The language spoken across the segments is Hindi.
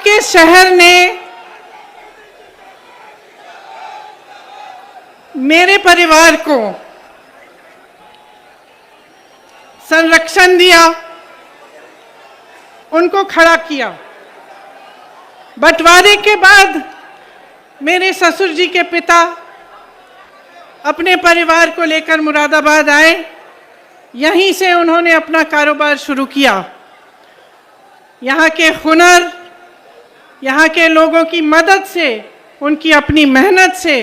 आपके शहर ने मेरे परिवार को संरक्षण दिया, उनको खड़ा किया। बंटवारे के बाद मेरे ससुर जी के पिता अपने परिवार को लेकर मुरादाबाद आए। यहीं से उन्होंने अपना कारोबार शुरू किया। यहाँ के हुनर, यहाँ के लोगों की मदद से, उनकी अपनी मेहनत से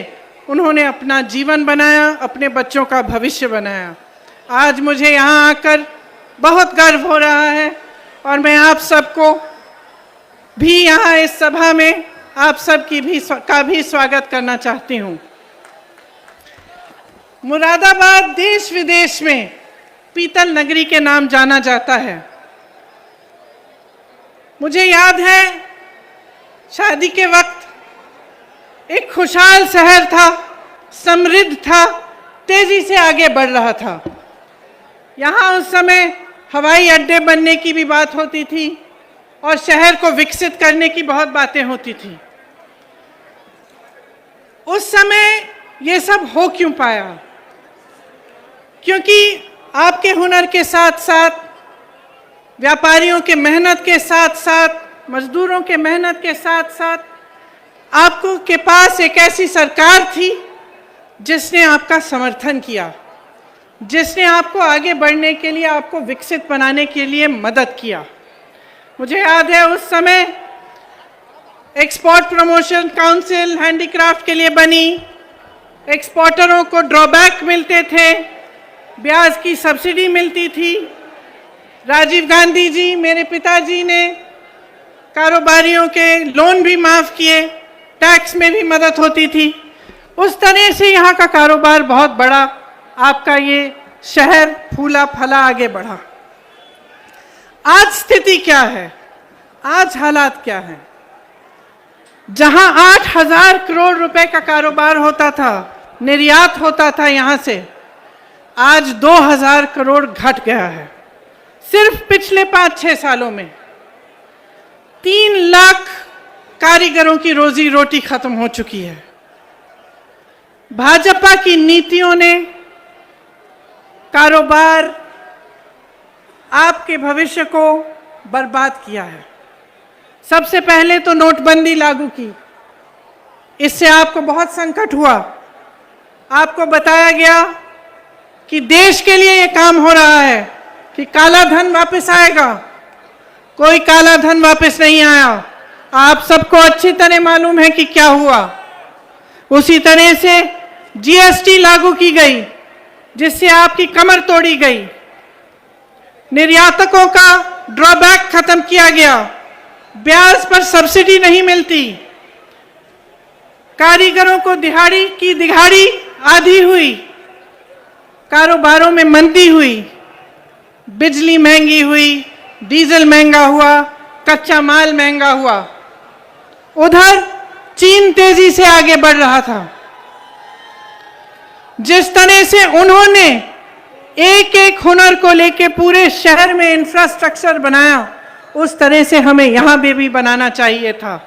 उन्होंने अपना जीवन बनाया, अपने बच्चों का भविष्य बनाया। आज मुझे यहाँ आकर बहुत गर्व हो रहा है और मैं आप सबको भी यहाँ इस सभा में आप सब की भी स्वागत करना चाहती हूँ। मुरादाबाद देश विदेश में पीतल नगरी के नाम जाना जाता है। मुझे याद है शादी के वक्त एक खुशहाल शहर था, समृद्ध था, तेजी से आगे बढ़ रहा था। यहाँ उस समय हवाई अड्डे बनने की भी बात होती थी और शहर को विकसित करने की बहुत बातें होती थी। उस समय ये सब हो क्यों पाया? क्योंकि आपके हुनर के साथ साथ, व्यापारियों के मेहनत के साथ साथ, मजदूरों के मेहनत के साथ साथ आपको के पास एक ऐसी सरकार थी जिसने आपका समर्थन किया, जिसने आपको आगे बढ़ने के लिए, आपको विकसित बनाने के लिए मदद किया। मुझे याद है उस समय एक्सपोर्ट प्रमोशन काउंसिल हैंडीक्राफ्ट के लिए बनी। एक्सपोर्टरों को ड्रॉबैक मिलते थे, ब्याज की सब्सिडी मिलती थी। राजीव गांधी जी, मेरे पिताजी ने कारोबारियों के लोन भी माफ़ किए, टैक्स में भी मदद होती थी। उस तरह से यहाँ का कारोबार बहुत बड़ा, आपका ये शहर फूला फला आगे बढ़ा। आज स्थिति क्या है? आज हालात क्या है? जहाँ 8,000 करोड़ रुपए का कारोबार होता था, निर्यात होता था यहाँ से, आज 2,000 करोड़ घट गया है। सिर्फ पिछले 5-6 सालों में 3 लाख कारीगरों की रोजी रोटी खत्म हो चुकी है। भाजपा की नीतियों ने कारोबार, आपके भविष्य को बर्बाद किया है। सबसे पहले तो नोटबंदी लागू की, इससे आपको बहुत संकट हुआ। आपको बताया गया कि देश के लिए ये काम हो रहा है कि काला धन वापस आएगा। कोई काला धन वापस नहीं आया। आप सबको अच्छी तरह मालूम है कि क्या हुआ। उसी तरह से जीएसटी लागू की गई, जिससे आपकी कमर तोड़ी गई। निर्यातकों का ड्रॉबैक खत्म किया गया, ब्याज पर सब्सिडी नहीं मिलती। कारीगरों को दिहाड़ी की दिहाड़ी आधी हुई, कारोबारों में मंदी हुई, बिजली महंगी हुई, डीजल महंगा हुआ, कच्चा माल महंगा हुआ। उधर चीन तेजी से आगे बढ़ रहा था। जिस तरह से उन्होंने एक एक हुनर को लेके पूरे शहर में इंफ्रास्ट्रक्चर बनाया, उस तरह से हमें यहाँ भी बनाना चाहिए था।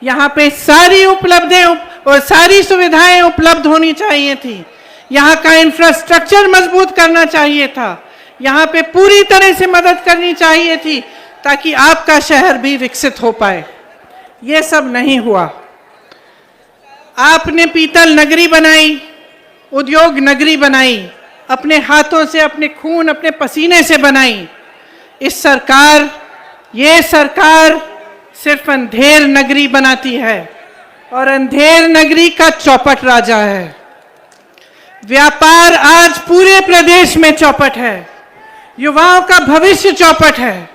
यहाँ पे सारी उपलब्धें और सारी सुविधाएं उपलब्ध होनी चाहिए थी। यहाँ का इंफ्रास्ट्रक्चर मजबूत करना चाहिए था। यहाँ पे पूरी तरह से मदद करनी चाहिए थी ताकि आपका शहर भी विकसित हो पाए। ये सब नहीं हुआ। आपने पीतल नगरी बनाई, उद्योग नगरी बनाई, अपने हाथों से, अपने खून, अपने पसीने से बनाई। ये सरकार सिर्फ अंधेर नगरी बनाती है और अंधेर नगरी का चौपट राजा है। व्यापार आज पूरे प्रदेश में चौपट है, युवाओं का भविष्य चौपट है,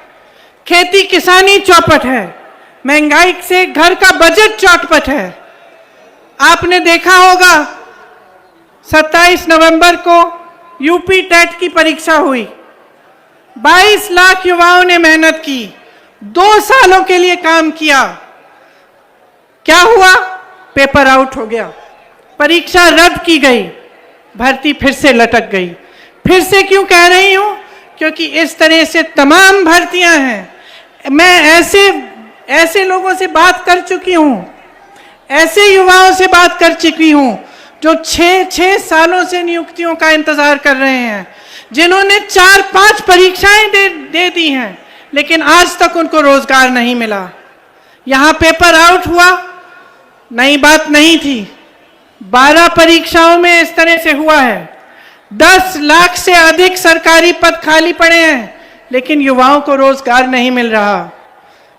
खेती किसानी चौपट है, महंगाई से घर का बजट चौपट है। आपने देखा होगा 27 नवंबर को यूपी टेट की परीक्षा हुई। 22 लाख युवाओं ने मेहनत की, 2 सालों के लिए काम किया। क्या हुआ? पेपर आउट हो गया, परीक्षा रद्द की गई, भर्ती फिर से लटक गई। फिर से क्यों कह रही हूं? क्योंकि इस तरह से तमाम भर्तियां हैं। मैं ऐसे ऐसे लोगों से बात कर चुकी हूं, ऐसे युवाओं से बात कर चुकी हूं जो 6 सालों से नियुक्तियों का इंतजार कर रहे हैं, जिन्होंने 4-5 परीक्षाएं दे दी हैं, लेकिन आज तक उनको रोजगार नहीं मिला। यहां पेपर आउट हुआ, नई बात नहीं थी। 12 परीक्षाओं में इस तरह से हुआ है। 10 लाख से अधिक सरकारी पद खाली पड़े हैं, लेकिन युवाओं को रोजगार नहीं मिल रहा।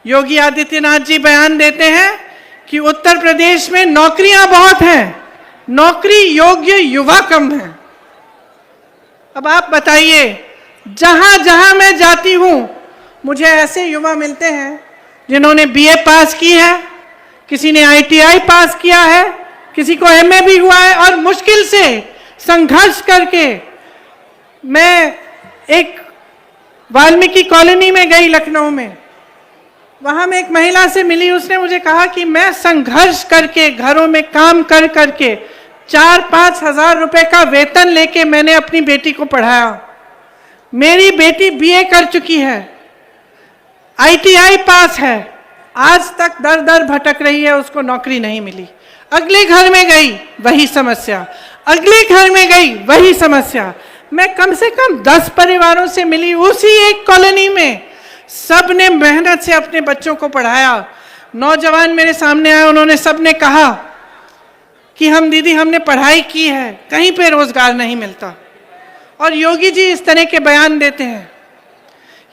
योगी आदित्यनाथ जी बयान देते हैं कि उत्तर प्रदेश में नौकरियां बहुत हैं, नौकरी योग्य युवा कम है। अब आप बताइए, जहां जहां मैं जाती हूं मुझे ऐसे युवा मिलते हैं जिन्होंने बीए पास की है, किसी ने आईटीआई पास किया है, किसी को एमए भी हुआ है, और मुश्किल से संघर्ष करके मैं एक वाल्मीकि कॉलोनी में गई लखनऊ में, वहां मैं एक महिला से मिली। उसने मुझे कहा कि मैं संघर्ष करके घरों में काम कर करके 4-5 हजार रुपए का वेतन लेके मैंने अपनी बेटी को पढ़ाया। मेरी बेटी बीए कर चुकी है, आईटीआई पास है, आज तक दर दर भटक रही है, उसको नौकरी नहीं मिली। अगले घर में गई वही समस्या, अगले घर में गई वही समस्या। मैं कम से कम 10 परिवारों से मिली उसी एक कॉलोनी में, सब ने मेहनत से अपने बच्चों को पढ़ाया। नौजवान मेरे सामने आए, उन्होंने सब ने कहा कि हम दीदी हमने पढ़ाई की है, कहीं पे रोजगार नहीं मिलता। और योगी जी इस तरह के बयान देते हैं।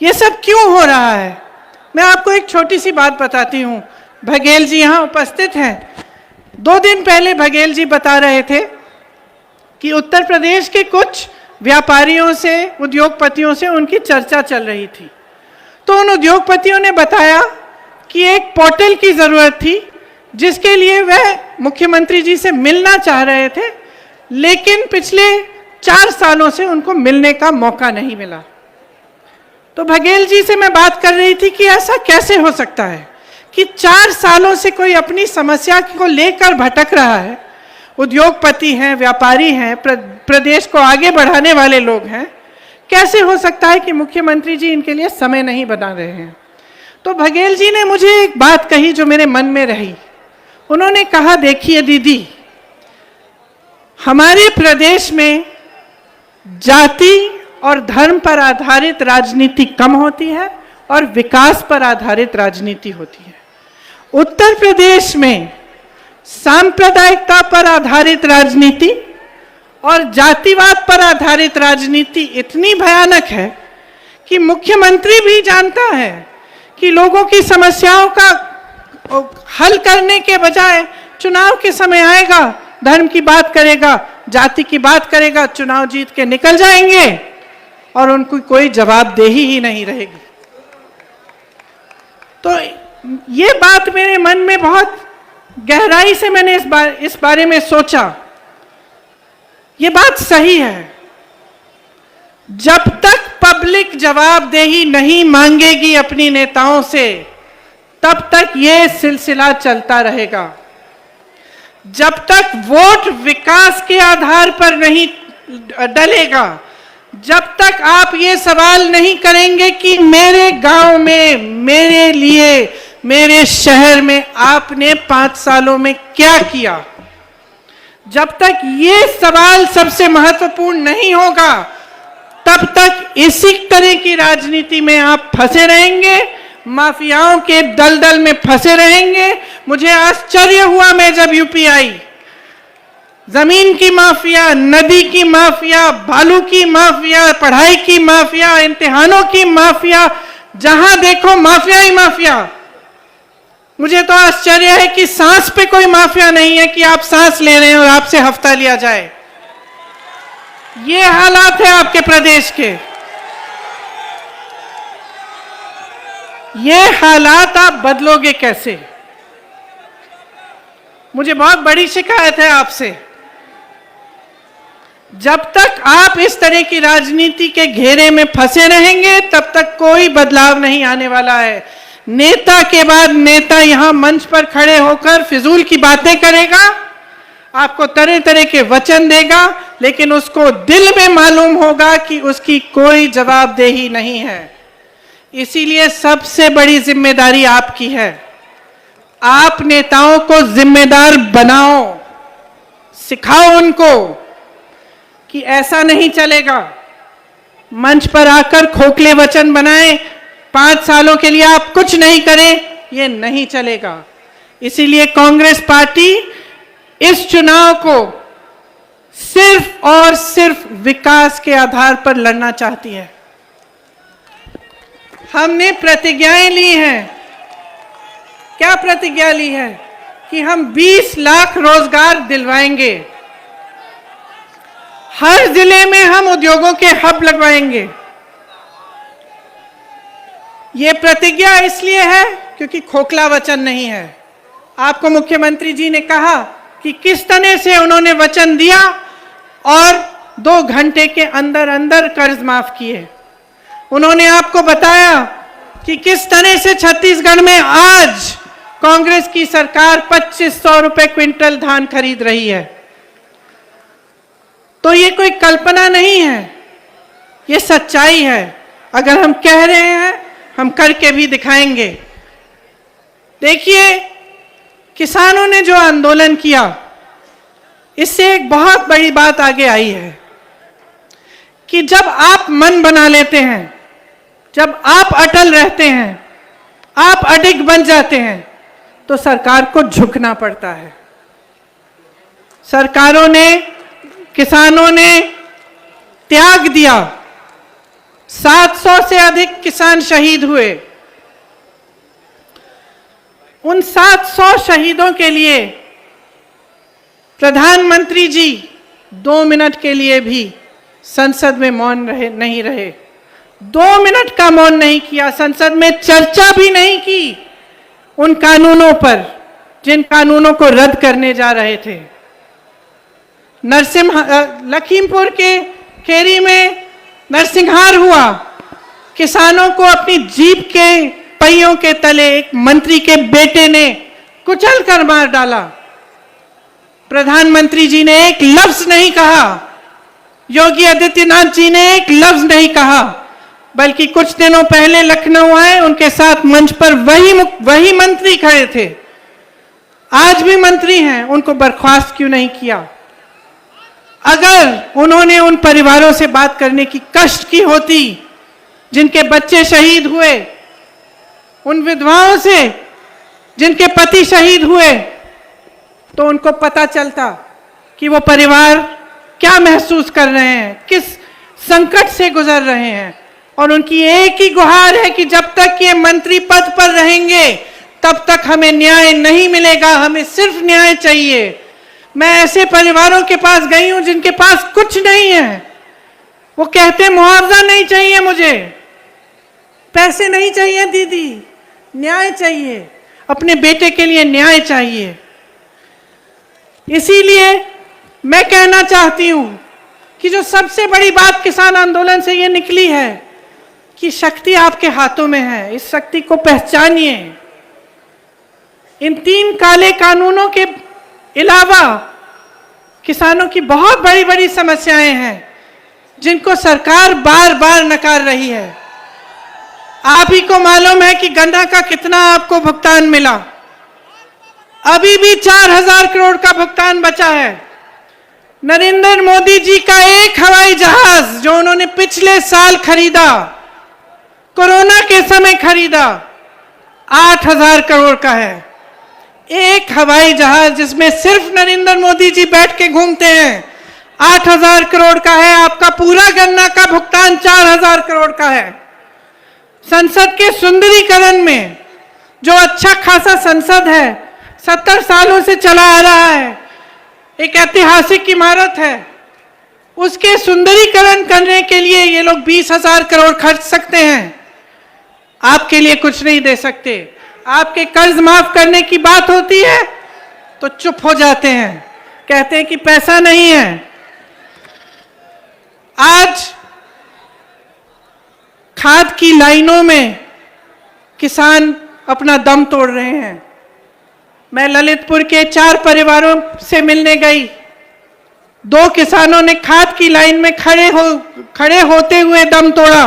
ये सब क्यों हो रहा है? मैं आपको एक छोटी सी बात बताती हूं। बघेल जी यहाँ उपस्थित हैं। 2 दिन पहले बघेल जी बता रहे थे कि उत्तर प्रदेश के कुछ व्यापारियों से, उद्योगपतियों से उनकी चर्चा चल रही थी। तो उन उद्योगपतियों ने बताया कि एक पोर्टल की जरूरत थी, जिसके लिए वह मुख्यमंत्री जी से मिलना चाह रहे थे, लेकिन पिछले 4 सालों से उनको मिलने का मौका नहीं मिला। तो बघेल जी से मैं बात कर रही थी कि ऐसा कैसे हो सकता है कि 4 सालों से कोई अपनी समस्या को लेकर भटक रहा है। उद्योगपति हैं, व्यापारी हैं, प्रदेश को आगे बढ़ाने वाले लोग हैं, कैसे हो सकता है कि मुख्यमंत्री जी इनके लिए समय नहीं बना रहे हैं? तो बघेल जी ने मुझे एक बात कही जो मेरे मन में रही। उन्होंने कहा, देखिए दीदी, हमारे प्रदेश में जाति और धर्म पर आधारित राजनीति कम होती है और विकास पर आधारित राजनीति होती है। उत्तर प्रदेश में सांप्रदायिकता पर आधारित राजनीति और जातिवाद पर आधारित राजनीति इतनी भयानक है कि मुख्यमंत्री भी जानता है कि लोगों की समस्याओं का हल करने के बजाय चुनाव के समय आएगा, धर्म की बात करेगा, जाति की बात करेगा, चुनाव जीत के निकल जाएंगे और उनको कोई जवाबदेही ही नहीं रहेगी। तो ये बात मेरे मन में बहुत गहराई से मैंने इस बारे में सोचा। ये बात सही है। जब तक पब्लिक जवाबदेही नहीं मांगेगी अपनी नेताओं से, तब तक ये सिलसिला चलता रहेगा। जब तक वोट विकास के आधार पर नहीं डलेगा, जब तक आप ये सवाल नहीं करेंगे कि मेरे गांव में, मेरे लिए, मेरे शहर में आपने 5 सालों में क्या किया, जब तक ये सवाल सबसे महत्वपूर्ण नहीं होगा, तब तक इसी तरह की राजनीति में आप फंसे रहेंगे, माफियाओं के दलदल में फंसे रहेंगे। मुझे आश्चर्य हुआ मैं जब यूपी आई, जमीन की माफिया, नदी की माफिया, बालू की माफिया, पढ़ाई की माफिया, इम्तिहानों की माफिया, जहां देखो माफिया ही माफिया। मुझे तो आश्चर्य है कि सांस पे कोई माफिया नहीं है कि आप सांस ले रहे हैं और आपसे हफ्ता लिया जाए। ये हालात है आपके प्रदेश के। ये हालात आप बदलोगे कैसे? मुझे बहुत बड़ी शिकायत है आपसे। जब तक आप इस तरह की राजनीति के घेरे में फंसे रहेंगे, तब तक कोई बदलाव नहीं आने वाला है। नेता के बाद नेता यहां मंच पर खड़े होकर फिजूल की बातें करेगा, आपको तरह तरह के वचन देगा, लेकिन उसको दिल में मालूम होगा कि उसकी कोई जवाबदेही नहीं है। इसीलिए सबसे बड़ी जिम्मेदारी आपकी है। आप नेताओं को जिम्मेदार बनाओ, सिखाओ उनको कि ऐसा नहीं चलेगा। मंच पर आकर खोखले वचन बनाएं, 5 सालों के लिए आप कुछ नहीं करें, ये नहीं चलेगा। इसीलिए कांग्रेस पार्टी इस चुनाव को सिर्फ और सिर्फ विकास के आधार पर लड़ना चाहती है। हमने प्रतिज्ञाएं ली हैं। क्या प्रतिज्ञा ली है? कि हम 20 लाख रोजगार दिलवाएंगे, हर जिले में हम उद्योगों के हब लगवाएंगे। ये प्रतिज्ञा इसलिए है क्योंकि खोखला वचन नहीं है। आपको मुख्यमंत्री जी ने कहा कि किस तरह से उन्होंने वचन दिया और 2 घंटे के अंदर अंदर कर्ज माफ किए। उन्होंने आपको बताया कि किस तरह से छत्तीसगढ़ में आज कांग्रेस की सरकार 2500 रुपए क्विंटल धान खरीद रही है। तो ये कोई कल्पना नहीं है, ये सच्चाई है। अगर हम कह रहे हैं, हम करके भी दिखाएंगे। देखिए, किसानों ने जो आंदोलन किया, इससे एक बहुत बड़ी बात आगे आई है कि जब आप मन बना लेते हैं, जब आप अटल रहते हैं, आप अडिग बन जाते हैं, तो सरकार को झुकना पड़ता है। सरकारों ने, किसानों ने त्याग दिया। 700 से अधिक किसान शहीद हुए। उन 700 शहीदों के लिए प्रधानमंत्री जी 2 मिनट के लिए भी संसद में मौन नहीं रहे। 2 मिनट का मौन नहीं किया, संसद में चर्चा भी नहीं की उन कानूनों पर जिन कानूनों को रद्द करने जा रहे थे। लखीमपुर के खेरी में नरसिंहार हुआ, किसानों को अपनी जीप के पहियों के तले एक मंत्री के बेटे ने कुचल कर मार डाला। प्रधानमंत्री जी ने एक लफ्ज नहीं कहा, योगी आदित्यनाथ जी ने एक लफ्ज नहीं कहा, बल्कि कुछ दिनों पहले लखनऊ आए, उनके साथ मंच पर वही मंत्री खड़े थे, आज भी मंत्री हैं, उनको बर्खास्त क्यों नहीं किया? अगर उन्होंने उन परिवारों से बात करने की कष्ट की होती जिनके बच्चे शहीद हुए, उन विधवाओं से जिनके पति शहीद हुए, तो उनको पता चलता कि वो परिवार क्या महसूस कर रहे हैं, किस संकट से गुजर रहे हैं। और उनकी एक ही गुहार है कि जब तक ये मंत्री पद पर रहेंगे तब तक हमें न्याय नहीं मिलेगा, हमें सिर्फ न्याय चाहिए। मैं ऐसे परिवारों के पास गई हूं जिनके पास कुछ नहीं है, वो कहते मुआवजा नहीं चाहिए, मुझे पैसे नहीं चाहिए दीदी, न्याय चाहिए, अपने बेटे के लिए न्याय चाहिए। इसीलिए मैं कहना चाहती हूं कि जो सबसे बड़ी बात किसान आंदोलन से ये निकली है कि शक्ति आपके हाथों में है, इस शक्ति को पहचानिए। इन 3 काले कानूनों के अलावा किसानों की बहुत बड़ी बड़ी समस्याएं हैं जिनको सरकार बार बार नकार रही है। आप ही को मालूम है कि गन्ना का कितना आपको भुगतान मिला, अभी भी 4000 करोड़ का भुगतान बचा है। नरेंद्र मोदी जी का एक हवाई जहाज जो उन्होंने पिछले साल खरीदा, कोरोना के समय खरीदा, 8000 करोड़ का है। एक हवाई जहाज जिसमें सिर्फ नरेंद्र मोदी जी बैठ के घूमते हैं, 8000 करोड़ का है। आपका पूरा गन्ना का भुगतान 4000 करोड़ का है। संसद के सुंदरीकरण में जो अच्छा खासा संसद है, 70 सालों से चला आ रहा है, एक ऐतिहासिक इमारत है, उसके सुंदरीकरण करने के लिए ये लोग 20,000 करोड़ खर्च सकते हैं, आपके लिए कुछ नहीं दे सकते। आपके कर्ज माफ करने की बात होती है तो चुप हो जाते हैं, कहते हैं कि पैसा नहीं है। आज खाद की लाइनों में किसान अपना दम तोड़ रहे हैं। मैं ललितपुर के 4 परिवारों से मिलने गई। 2 किसानों ने खाद की लाइन में खड़े होते हुए दम तोड़ा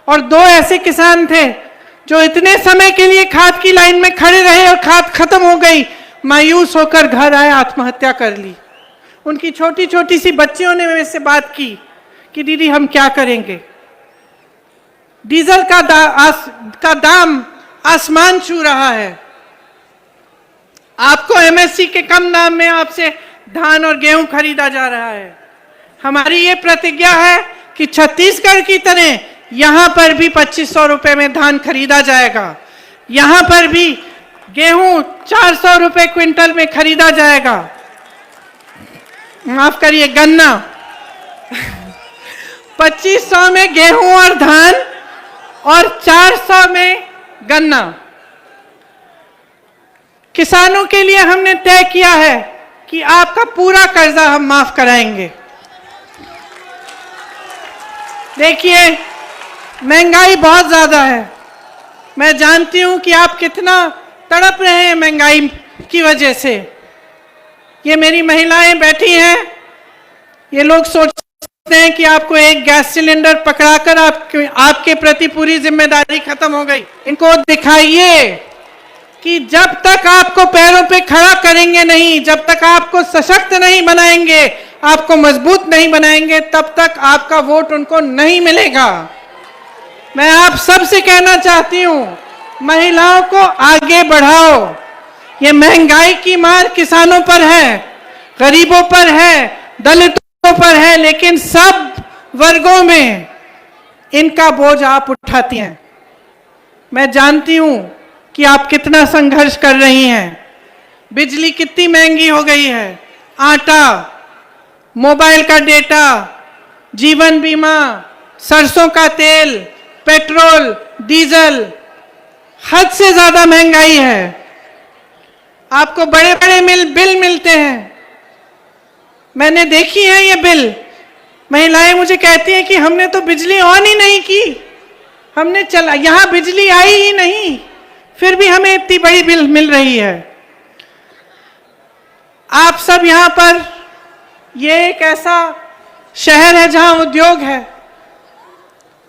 और 2 ऐसे किसान थे जो इतने समय के लिए खाद की लाइन में खड़े रहे और खाद खत्म हो गई, मायूस होकर घर आए, आत्महत्या कर ली। उनकी छोटी छोटी सी बच्चियों ने मेरे से बात की कि दीदी हम क्या करेंगे। डीजल का दाम आसमान छू रहा है। आपको एमएसपी के कम दाम में आपसे धान और गेहूं खरीदा जा रहा है। हमारी ये प्रतिज्ञा है कि छत्तीसगढ़ की तरह यहां पर भी 2500 रुपए में धान खरीदा जाएगा, यहां पर भी गेहूं 400 रुपए क्विंटल में खरीदा जाएगा। माफ करिए, गन्ना 2500 में गेहूं और धान और 400 में गन्ना। किसानों के लिए हमने तय किया है कि आपका पूरा कर्जा हम माफ कराएंगे। देखिए, महंगाई बहुत ज्यादा है। मैं जानती हूं कि आप कितना तड़प रहे हैं महंगाई की वजह से। ये मेरी महिलाएं बैठी हैं, ये लोग सोचते हैं कि आपको एक गैस सिलेंडर पकड़ाकर आपके प्रति पूरी जिम्मेदारी खत्म हो गई। इनको दिखाइए कि जब तक आपको पैरों पे खड़ा करेंगे नहीं, जब तक आपको सशक्त नहीं बनाएंगे, आपको मजबूत नहीं बनाएंगे, तब तक आपका वोट उनको नहीं मिलेगा। मैं आप सबसे कहना चाहती हूं, महिलाओं को आगे बढ़ाओ। ये महंगाई की मार किसानों पर है, गरीबों पर है, दलितों पर है, लेकिन सब वर्गों में इनका बोझ आप उठाती हैं। मैं जानती हूं कि आप कितना संघर्ष कर रही हैं। बिजली कितनी महंगी हो गई है, आटा, मोबाइल का डेटा, जीवन बीमा, सरसों का तेल, पेट्रोल, डीजल, हद से ज्यादा महंगाई है। आपको बड़े बड़े बिल मिलते हैं। मैंने देखी है ये बिल। महिलाएं मुझे कहती हैं कि हमने तो बिजली ऑन ही नहीं की, हमने यहां बिजली आई ही नहीं, फिर भी हमें इतनी बड़ी बिल मिल रही है। आप सब यहां पर, ये एक ऐसा शहर है जहां उद्योग है।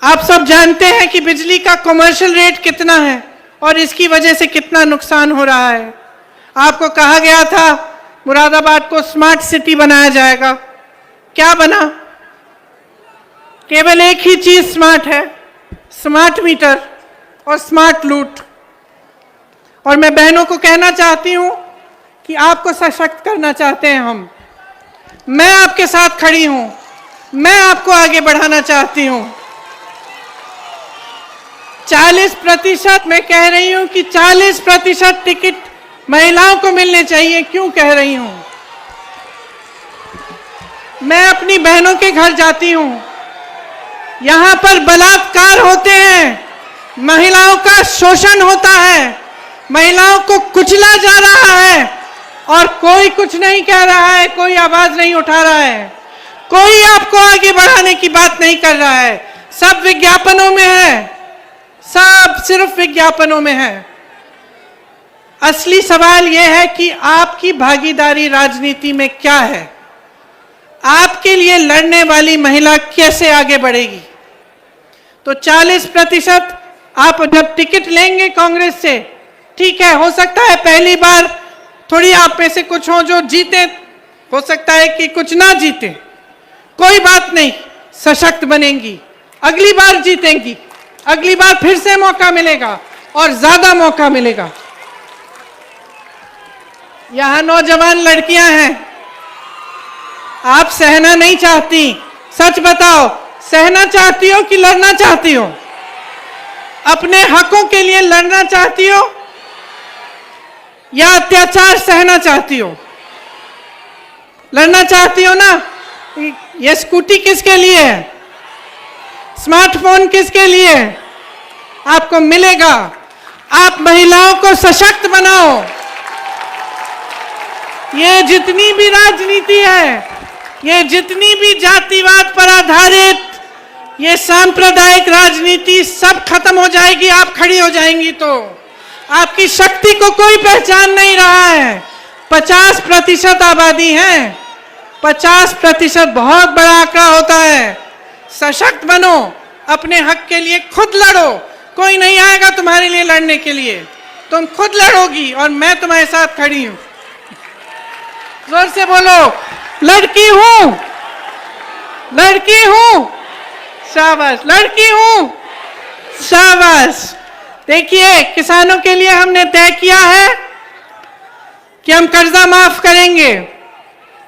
आप सब जानते हैं कि बिजली का कमर्शियल रेट कितना है और इसकी वजह से कितना नुकसान हो रहा है। आपको कहा गया था मुरादाबाद को स्मार्ट सिटी बनाया जाएगा, क्या बना? केवल एक ही चीज स्मार्ट है, स्मार्ट मीटर और स्मार्ट लूट। और मैं बहनों को कहना चाहती हूं कि आपको सशक्त करना चाहते हैं हम। मैं आपके साथ खड़ी हूं, मैं आपको आगे बढ़ाना चाहती हूं। 40%, मैं कह रही हूं कि 40% टिकट महिलाओं को मिलने चाहिए। क्यों कह रही हूं? मैं अपनी बहनों के घर जाती हूं, यहां पर बलात्कार होते हैं, महिलाओं का शोषण होता है, महिलाओं को कुचला जा रहा है और कोई कुछ नहीं कह रहा है, कोई आवाज नहीं उठा रहा है, कोई आपको आगे बढ़ाने की बात नहीं कर रहा है। सब विज्ञापनों में है, सब सिर्फ विज्ञापनों में है। असली सवाल यह है कि आपकी भागीदारी राजनीति में क्या है? आपके लिए लड़ने वाली महिला कैसे आगे बढ़ेगी? तो 40% आप जब टिकट लेंगे कांग्रेस से, ठीक है, हो सकता है पहली बार थोड़ी आप में से कुछ हो जो जीते, हो सकता है कि कुछ ना जीते, कोई बात नहीं, सशक्त बनेंगी, अगली बार जीतेंगी, अगली बार फिर से मौका मिलेगा और ज्यादा मौका मिलेगा। यहां नौजवान लड़कियां हैं, आप सहना नहीं चाहती, सच बताओ, सहना चाहती हो कि लड़ना चाहती हो? अपने हकों के लिए लड़ना चाहती हो या अत्याचार सहना चाहती हो? लड़ना चाहती हो ना? ये स्कूटी किसके लिए है? स्मार्टफोन किसके लिए है? आपको मिलेगा। आप महिलाओं को सशक्त बनाओ। ये जितनी भी राजनीति है, ये जितनी भी जातिवाद पर आधारित ये सांप्रदायिक राजनीति सब खत्म हो जाएगी, आप खड़ी हो जाएंगी तो। आपकी शक्ति को कोई पहचान नहीं रहा है। 50% आबादी है, 50% बहुत बड़ा आंकड़ा होता है। सशक्त बनो, अपने हक के लिए खुद लड़ो, कोई नहीं आएगा तुम्हारे लिए लड़ने के लिए, तुम खुद लड़ोगी और मैं तुम्हारे साथ खड़ी हूं। जोर से बोलो, लड़की हूं, लड़की हूं, शाबाश, लड़की हूं, शाबाश। देखिए, किसानों के लिए हमने तय किया है कि हम कर्जा माफ करेंगे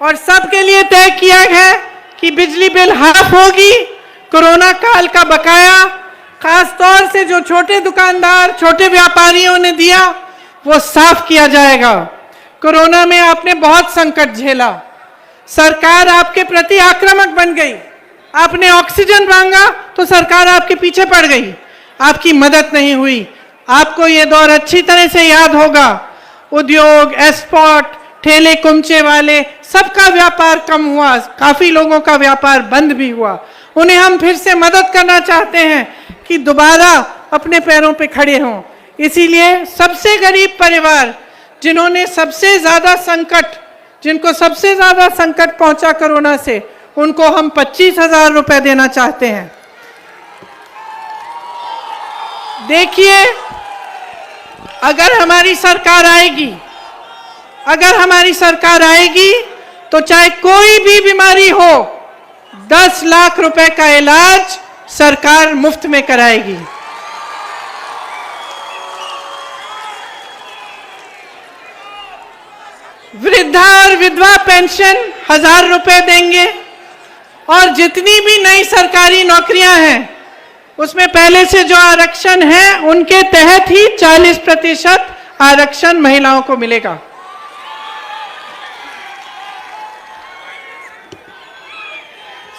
और सबके लिए तय किया है कि बिजली बिल हाफ होगी। कोरोना काल का बकाया खास तौर से जो छोटे दुकानदार, छोटे व्यापारियों ने दिया, वो साफ किया जाएगा। कोरोना में आपने बहुत संकट झेला, सरकार आपके प्रति आक्रामक बन गई, आपने ऑक्सीजन मांगा तो सरकार आपके पीछे पड़ गई, आपकी मदद नहीं हुई। आपको ये दौर अच्छी तरह से याद होगा। उद्योग, एक्सपोर्ट, ठेले कुमचे वाले, सबका व्यापार कम हुआ, काफी लोगों का व्यापार बंद भी हुआ। उन्हें हम फिर से मदद करना चाहते हैं कि दोबारा अपने पैरों पे खड़े हों। इसीलिए सबसे गरीब परिवार, जिन्होंने सबसे ज्यादा संकट, जिनको सबसे ज्यादा संकट पहुंचा कोरोना से, उनको हम 25,000 रुपए देना चाहते हैं। देखिए, अगर हमारी सरकार आएगी, अगर हमारी सरकार आएगी तो चाहे कोई भी बीमारी हो, 10 लाख रुपए का इलाज सरकार मुफ्त में कराएगी। वृद्धा और विधवा पेंशन 1,000 रुपए देंगे और जितनी भी नई सरकारी नौकरियां हैं उसमें पहले से जो आरक्षण है उनके तहत ही 40% आरक्षण महिलाओं को मिलेगा।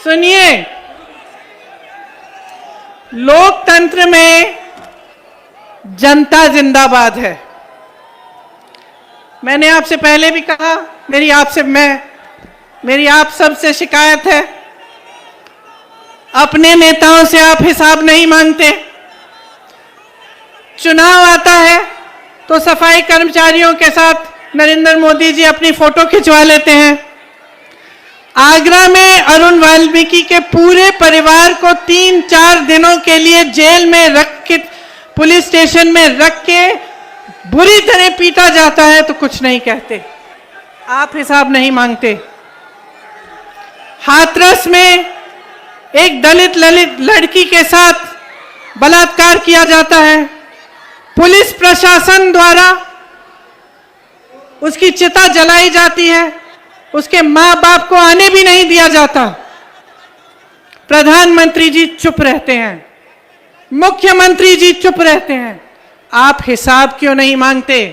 सुनिए, लोकतंत्र में जनता जिंदाबाद है। मैंने आपसे पहले भी कहा, मेरी आप सबसे शिकायत है, अपने नेताओं से आप हिसाब नहीं मांगते। चुनाव आता है तो सफाई कर्मचारियों के साथ नरेंद्र मोदी जी अपनी फोटो खिंचवा लेते हैं। आगरा में अरुण वाल्मीकि के पूरे परिवार को 3-4 दिनों के लिए जेल में रख के, पुलिस स्टेशन में रख के बुरी तरह पीटा जाता है तो कुछ नहीं कहते, आप हिसाब नहीं मांगते। हाथरस में एक दलित लड़की के साथ बलात्कार किया जाता है, पुलिस प्रशासन द्वारा उसकी चिता जलाई जाती है, उसके मां बाप को आने भी नहीं दिया जाता। प्रधानमंत्री जी चुप रहते हैं, मुख्यमंत्री जी चुप रहते हैं, आप हिसाब क्यों नहीं मांगते?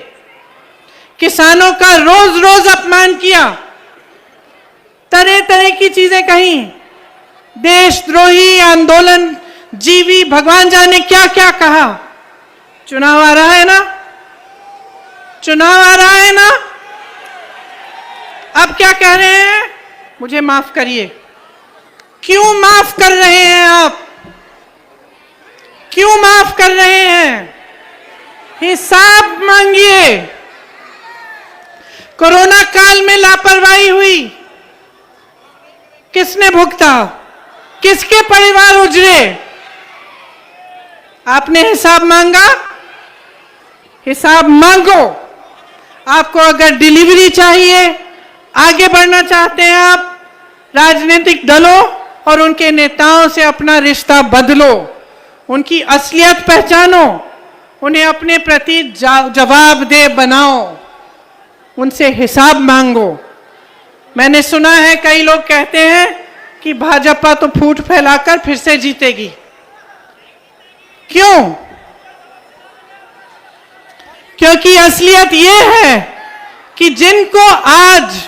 किसानों का रोज रोज अपमान किया, तरह तरह की चीजें कही, देशद्रोही, आंदोलन जीवी, भगवान जाने क्या क्या कहा। चुनाव आ रहा है ना, चुनाव आ रहा है ना, अब क्या कह रहे हैं? मुझे माफ करिए। क्यों माफ कर रहे हैं आप? क्यों माफ कर रहे हैं? हिसाब मांगिए। कोरोना काल में लापरवाही हुई, किसने भुगता? किसके परिवार उजड़े? आपने हिसाब मांगा? हिसाब मांगो। आपको अगर डिलीवरी चाहिए, आगे बढ़ना चाहते हैं आप, राजनीतिक दलों और उनके नेताओं से अपना रिश्ता बदलो, उनकी असलियत पहचानो, उन्हें अपने प्रति जवाबदेह बनाओ, उनसे हिसाब मांगो। मैंने सुना है कई लोग कहते हैं कि भाजपा तो फूट फैलाकर फिर से जीतेगी। क्यों? क्योंकि असलियत यह है कि जिनको आज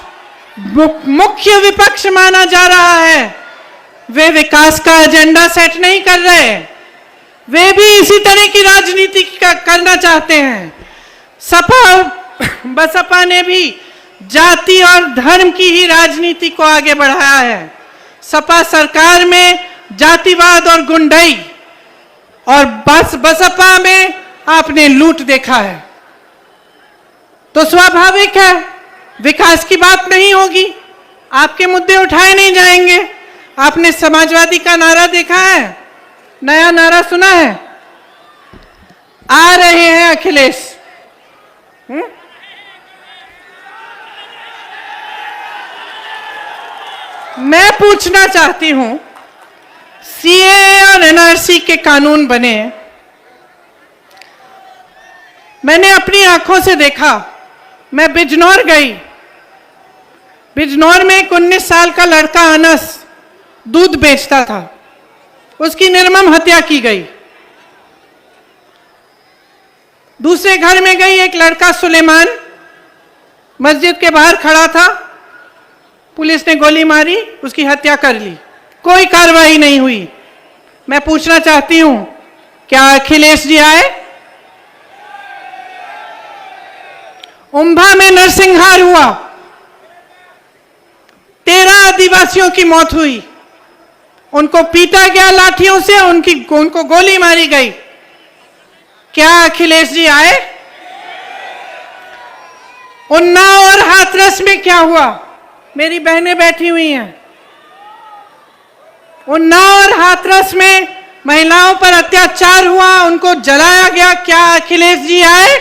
मुख्य विपक्ष माना जा रहा है, वे विकास का एजेंडा सेट नहीं कर रहे, वे भी इसी तरह की राजनीति करना चाहते हैं। बसपा ने भी जाति और धर्म की ही राजनीति को आगे बढ़ाया है। सपा सरकार में जातिवाद और गुंडाई, और बसपा में आपने लूट देखा है। तो स्वाभाविक है विकास की बात नहीं होगी, आपके मुद्दे उठाए नहीं जाएंगे। आपने समाजवादी का नारा देखा है? नया नारा सुना है? आ रहे हैं अखिलेश। मैं पूछना चाहती हूं, सीए और एनआरसी के कानून बने, मैंने अपनी आंखों से देखा। मैं बिजनौर गई, बिजनौर में एक 19 साल का लड़का अनस दूध बेचता था, उसकी निर्मम हत्या की गई। दूसरे घर में गई, एक लड़का सुलेमान मस्जिद के बाहर खड़ा था, पुलिस ने गोली मारी, उसकी हत्या कर ली, कोई कार्रवाई नहीं हुई। मैं पूछना चाहती हूं, क्या अखिलेश जी आए? उम्भा में नरसंहार हुआ, 13 आदिवासियों की मौत हुई, उनको पीटा गया लाठियों से, उनको गोली मारी गई। क्या अखिलेश जी आए? उन्नाव और हाथरस में क्या हुआ? मेरी बहनें बैठी हुई हैं। उन्नाव और हाथरस में महिलाओं पर अत्याचार हुआ, उनको जलाया गया। क्या अखिलेश जी आए?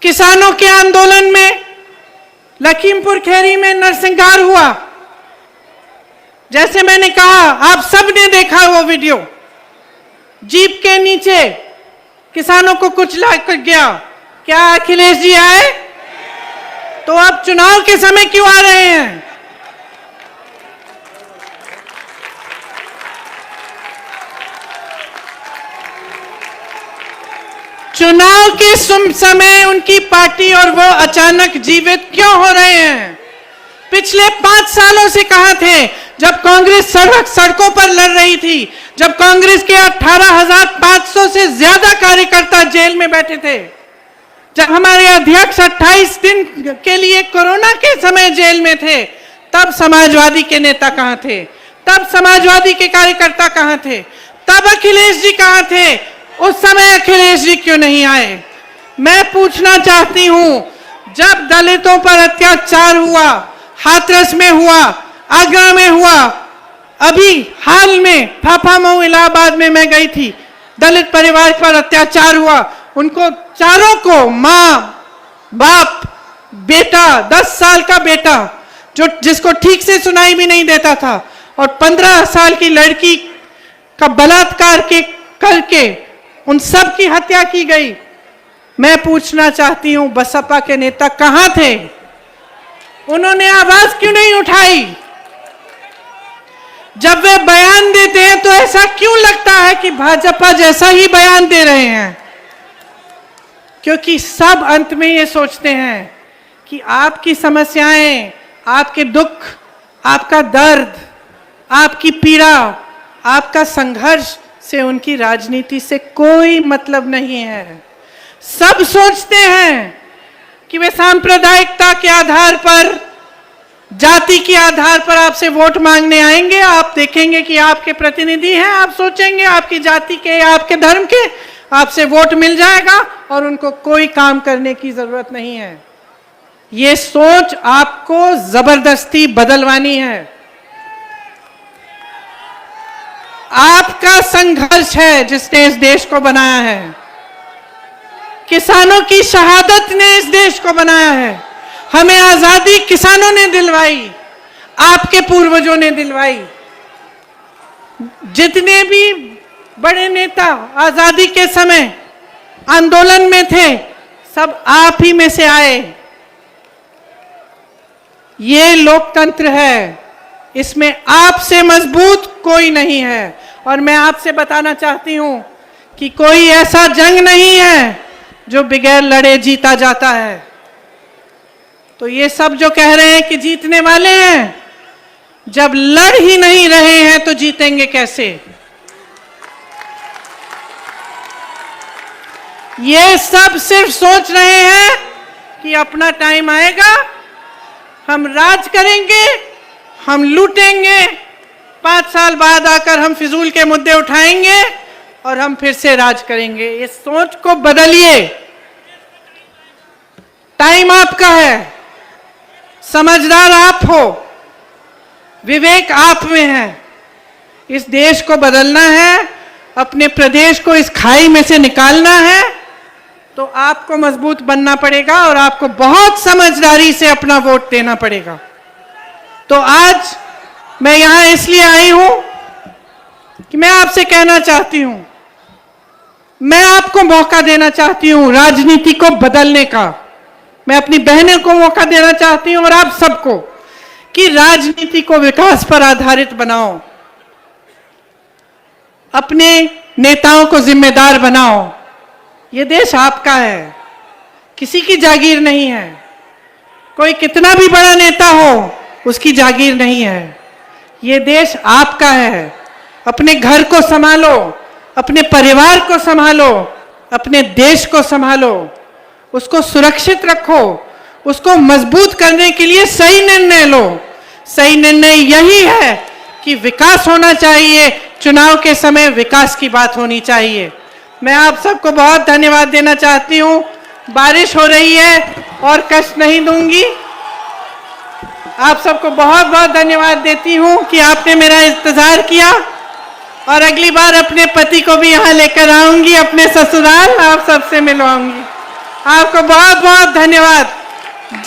किसानों के आंदोलन में लखीमपुर खीरी में नरसंहार हुआ। जैसे मैंने कहा, आप सब ने देखा वो वीडियो, जीप के नीचे किसानों को कुचला कर गया। क्या अखिलेश जी आए? तो अब चुनाव के समय क्यों आ रहे हैं? चुनाव के समय उनकी पार्टी और वो अचानक जीवित क्यों हो रहे हैं? पिछले 5 सालों से कहां थे, जब कांग्रेस सड़कों पर लड़ रही थी, जब कांग्रेस के 18,500 से ज्यादा कार्यकर्ता जेल में बैठे थे, जब हमारे अध्यक्ष 28 दिन के लिए कोरोना के समय जेल में थे, तब समाजवादी के नेता कहां थे? तब समाजवादी के कार्यकर्ता कहां थे? तब अखिलेश जी कहां थे? उस समय अखिलेश जी क्यों नहीं आए? मैं पूछना चाहती हूं, जब दलितों पर अत्याचार हुआ, हाथरस में हुआ, आगरा में हुआ, अभी हाल में फाफामऊ इलाहाबाद में मैं गई थी, दलित परिवार पर अत्याचार हुआ, उनको चारों को, माँ, बाप, बेटा, 10 साल का बेटा जिसको ठीक से सुनाई भी नहीं देता था, और 15 साल की लड़की का बलात्कार करके उन सब की हत्या की गई। मैं पूछना चाहती हूं, बसपा के नेता कहां थे? उन्होंने आवाज क्यों नहीं उठाई? जब वे बयान देते हैं तो ऐसा क्यों लगता है कि भाजपा जैसा ही बयान दे रहे हैं? क्योंकि सब अंत में ये सोचते हैं कि आपकी समस्याएं, आपके दुख, आपका दर्द, आपकी पीड़ा, आपका संघर्ष से उनकी राजनीति से कोई मतलब नहीं है। सब सोचते हैं कि वे सांप्रदायिकता के आधार पर, जाति के आधार पर आपसे वोट मांगने आएंगे। आप देखेंगे कि आपके प्रतिनिधि हैं, आप सोचेंगे आपकी जाति के, आपके धर्म के, आपसे वोट मिल जाएगा और उनको कोई काम करने की जरूरत नहीं है। ये सोच आपको जबरदस्ती बदलवानी है। आपका संघर्ष है जिसने इस देश को बनाया है। किसानों की शहादत ने इस देश को बनाया है। हमें आजादी किसानों ने दिलवाई, आपके पूर्वजों ने दिलवाई। जितने भी बड़े नेता आजादी के समय आंदोलन में थे, सब आप ही में से आए। ये लोकतंत्र है, इसमें आपसे मजबूत कोई नहीं है। और मैं आपसे बताना चाहती हूं कि कोई ऐसा जंग नहीं है जो बगैर लड़े जीता जाता है। तो ये सब जो कह रहे हैं कि जीतने वाले हैं, जब लड़ ही नहीं रहे हैं तो जीतेंगे कैसे? ये सब सिर्फ सोच रहे हैं कि अपना टाइम आएगा, हम राज करेंगे, हम लूटेंगे, 5 साल बाद आकर हम फिजूल के मुद्दे उठाएंगे और हम फिर से राज करेंगे। इस सोच को बदलिए। टाइम आपका है, समझदार आप हो, विवेक आप में है। इस देश को बदलना है अपने प्रदेश को इस खाई में से निकालना है तो आपको मजबूत बनना पड़ेगा और आपको बहुत समझदारी से अपना वोट देना पड़ेगा। तो आज मैं यहां इसलिए आई हूं कि मैं आपसे कहना चाहती हूं, मैं आपको मौका देना चाहती हूं राजनीति को बदलने का। मैं अपनी बहनों को मौका देना चाहती हूं और आप सबको कि राजनीति को विकास पर आधारित बनाओ, अपने नेताओं को जिम्मेदार बनाओ। ये देश आपका है, किसी की जागीर नहीं है। कोई कितना भी बड़ा नेता हो उसकी जागीर नहीं है। ये देश आपका है। अपने घर को संभालो, अपने परिवार को संभालो, अपने देश को संभालो, उसको सुरक्षित रखो, उसको मजबूत करने के लिए सही निर्णय लो। सही निर्णय यही है कि विकास होना चाहिए, चुनाव के समय विकास की बात होनी चाहिए। मैं आप सबको बहुत धन्यवाद देना चाहती हूँ। बारिश हो रही है और कष्ट नहीं दूंगी। आप सबको बहुत बहुत धन्यवाद देती हूँ कि आपने मेरा इंतजार किया और अगली बार अपने पति को भी यहाँ लेकर आऊंगी, अपने ससुराल, आप सबसे मिलवाऊंगी। आपको बहुत बहुत धन्यवाद।